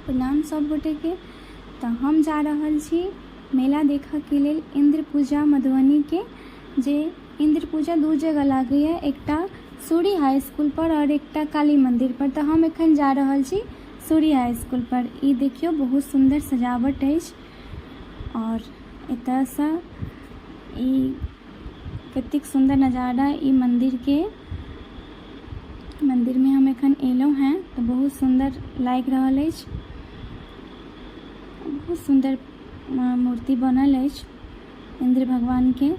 प्रणाम सब गोटे के। तो हम जा रहल छी मेला देखा के लेल इंद्र पूजा मधुबनी के। जे इंद्र पूजा दू जगह लागैए, एकटा सूरी हाई स्कूल पर और एकटा काली मंदिर पर। तो हम एखन जा रहल छी सूरी हाई स्कूल पर। ई देखियो बहुत सुंदर सजावट अछि और एतयसँ ई कतेक सुंदर नज़ारा ई मंदिर के। मंदिर में हम एखन एलहुँ हैं तो बहुत सुंदर लागि रहल अछि। बहुत सुंदर मूर्ति बनल अछि इंद्र भगवान के,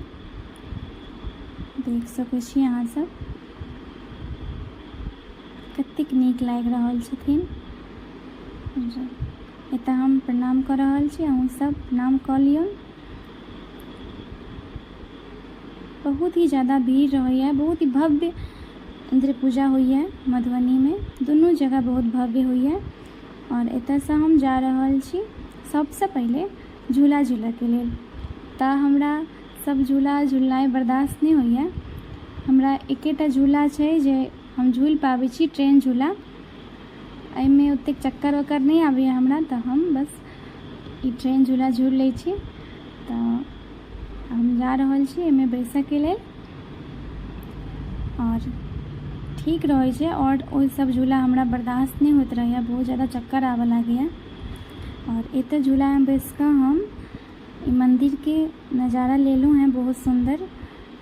देख सकै छी अहाँ सब। कतेक नीक लागि रहल छथिन। एतऽ हम प्रणाम कऽ रहल छी, अहूँ सब प्रणाम कऽ लियौ। बहुत ही ज़्यादा भीड़ रहैए, बहुत ही भव्य इंद्र पूजा होइए मधुबनी में। दुनू जगह बहुत भव्य होइए और एतयसँ हम जा रहल छी सबसँ पहिले झूला झूलऽके लेल। तऽ हमरा सब झूला झूलनाइ बर्दाश्त नहीं होइए। हमरा एकेटा झूला छै जे हम झूल पाबै छी, ट्रेन झूला। एहिमे ओतेक चक्कर वक्कर नहीं आबैए हमरा, तऽ हम बस ई ट्रेन झूला झूल लै छी। तऽ हम जा रहल छी एहिमे बैसऽके लेल और ठीक रहै छै। और ओहि सब झूला हमरा बर्दाश्त नहीं होइत रहैए, बहुत ज़्यादा चक्कर आबऽ लागैए। और एतऽ झूला में बैस कऽ हम ई मंदिर के नज़ारा लेलहुँ हैं, बहुत सुंदर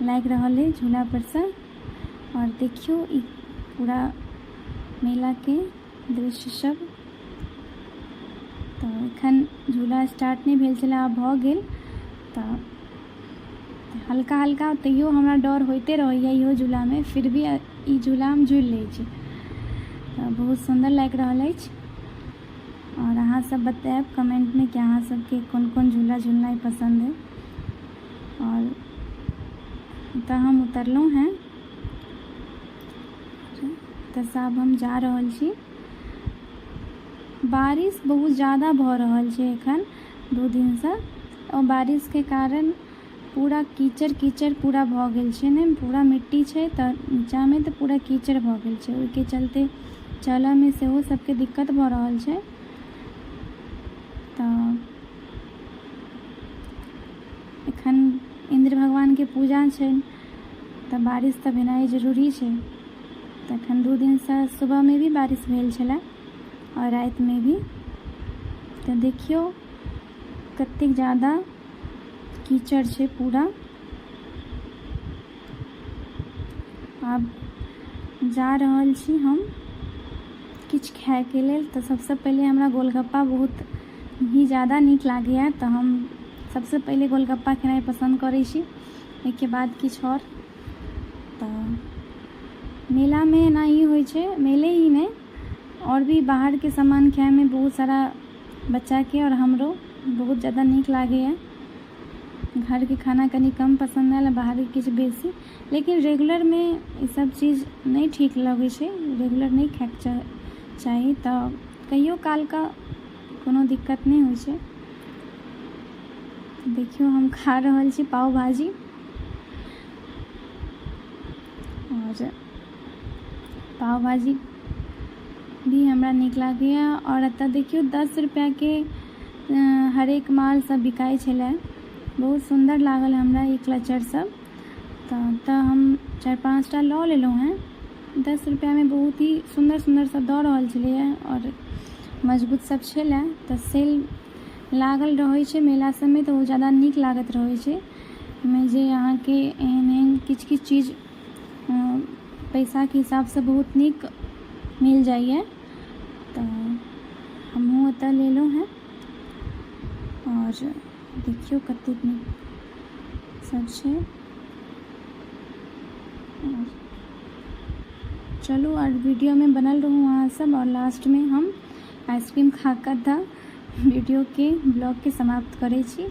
लागि रहल है झूला पर से। और देखियो ई पूरा मेला के दृश्य सब। तो एखन झूला स्टार्ट नहीं भेल छलै, आब भऽ गेल। तऽ हल्का हल्का तैयो हमरा डर होइते रहैए इहो झूला में, फिर भी ई झूला हम झूल लै छी। तऽ बहुत सुंदर लागि रहल अछि। और अहाँ सब बताएब कमेंट में कि अहाँ सबके कोन कोन झूला झूलनाइ पसंद है। और तऽ हम उतरलहुँ हैं, तऽ आब हम जा रहल छी। बारिश बहुत ज़्यादा भऽ रहल छै एखन 2 दिनसँ, और बारिश के कारण पूरा कीचड़ कीचड़ पूरा भऽ गेल छै ने। पूरा मिट्टी छै तऽ नीचा में तऽ पूरा कीचड़ भऽ गेल छै, ओहिके चलते चलऽ में सेहो सबके दिक्कत भऽ रहल छै। तऽ एखन इंद्र भगवान के पूजा छै तऽ बारिश तऽ भेनाइ जरूरी छै। तऽ एखन 2 दिनसँ सुबह में भी बारिश भेल छलै और रात में भी। तऽ देखियो कतेक ज़्यादा कीचड़ छै पूरा। आब जा रहल छी हम किछु खाएके लेल। तऽ सबसँ पहिले हमरा गोलगप्पा बहुत ही ज़्यादा नीक लागैए, तऽ हम सबसँ पहिले गोलगप्पा खेनाइ पसंद करै छी, एहिके बाद किछु और। तऽ मेला में एना ही होइ छै, मेले ही नहीं और भी बाहर के सामान खाए में बहुत सारा बच्चा के और हमरो बहुत ज़्यादा नीक लागैए। घर के खाना कनी कम पसंद आयल, बाहर के किछु बेसी। लेकिन रेगुलर में ई सब चीज नहीं ठीक लगै छै, रेगुलर नहीं खाएके चाही। तऽ कहियो काल का कोनो दिक्कत नहीं होइ छै। देखियो हम खा रहल छी पाव भाजी, और पाव भाजी भी हमरा नीक लागैए। और एतऽ देखियो 10 रुपया के हरेक माल सब बिकाइ छलै, बहुत सुंदर लागल हमरा ई क्लचर सब। तऽ हम 4-5 टा लऽ लेलहुँ हैं। 10 रुपया में बहुत ही सुंदर सुंदर सब दऽ रहल छलैए और मजबूत सब छलै। तऽ सेल लागल रहै छै मेला सब में, तऽ ओ ज़्यादा नीक लागत रहै छै। में जे अहाँके एहन एहन किछु किछु चीज पैसा के हिसाब से बहुत नीक मिल जाइए। तऽ हमहूँ एतऽ लेलहुँ हैं और देखियो कतेक नीक सब छै। चलू और वीडियो में बनल रहूँ अहाँ सब। और लास्ट में हम आइसक्रीम खा कर वीडियो के ब्लॉग के समाप्त करै छी।